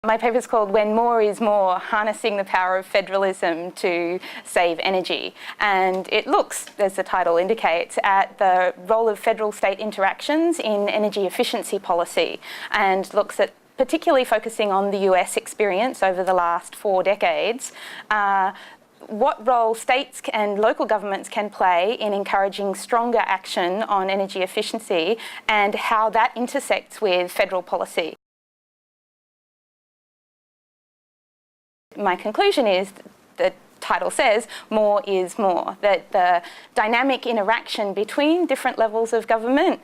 My paper is called When More is More, Harnessing the Power of Federalism to Save Energy. And it looks, as the title indicates, at the role of federal-state interactions in energy efficiency policy, and looks at particularly focusing on the US experience over the last 4 decades, what role states and local governments can play in encouraging stronger action on energy efficiency and how that intersects with federal policy. My conclusion is, the title says, more is more, that the dynamic interaction between different levels of government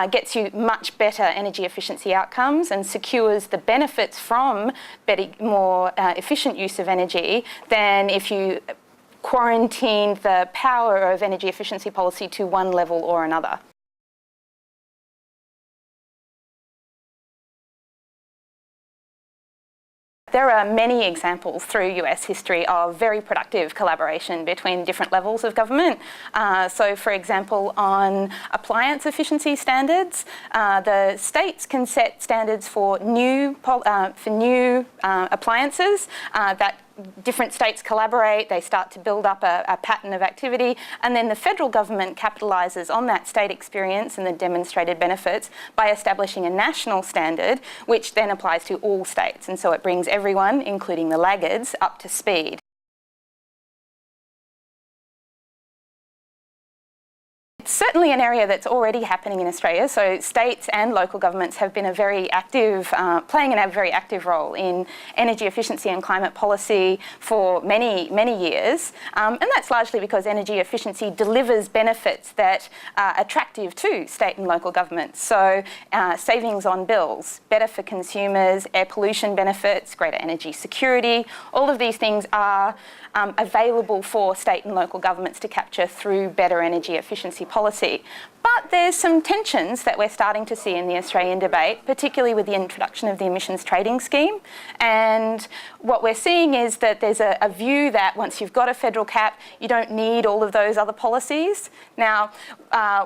gets you much better energy efficiency outcomes and secures the benefits from more efficient use of energy than if you quarantined the power of energy efficiency policy to one level or another. There are many examples through US history of very productive collaboration between different levels of government. So, for example, on appliance efficiency standards, the states can set standards for new appliances that different states collaborate, they start to build up a pattern of activity, and then the federal government capitalises on that state experience and the demonstrated benefits by establishing a national standard, which then applies to all states. And so it brings everyone, including the laggards, up to speed. It's certainly an area that's already happening in Australia. So states and local governments have been playing a very active role in energy efficiency and climate policy for many, many years. And that's largely because energy efficiency delivers benefits that are attractive to state and local governments. So savings on bills, better for consumers, air pollution benefits, greater energy security, all of these things are available for state and local governments to capture through better energy efficiency policy. But there's some tensions that we're starting to see in the Australian debate, particularly with the introduction of the emissions trading scheme. And what we're seeing is that there's a view that once you've got a federal cap, you don't need all of those other policies. Now,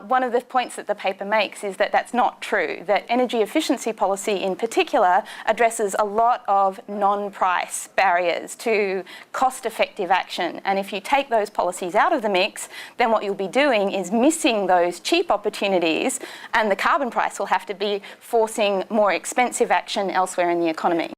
one of the points that the paper makes is that that's not true, that energy efficiency policy in particular addresses a lot of non-price barriers to cost-effective action. And if you take those policies out of the mix, then what you'll be doing is missing those cheap opportunities, and the carbon price will have to be forcing more expensive action elsewhere in the economy.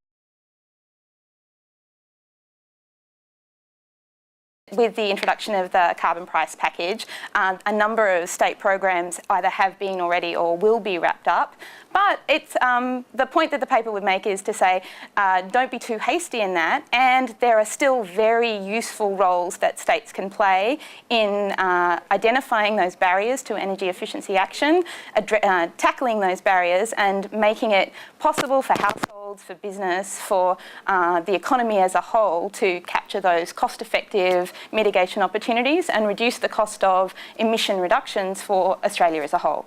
With the introduction of the carbon price package, a number of state programs either have been already or will be wrapped up. But it's the point that the paper would make is to say, don't be too hasty in that, and there are still very useful roles that states can play in identifying those barriers to energy efficiency action, tackling those barriers and making it possible for households, for business, for the economy as a whole to capture those cost-effective mitigation opportunities and reduce the cost of emission reductions for Australia as a whole.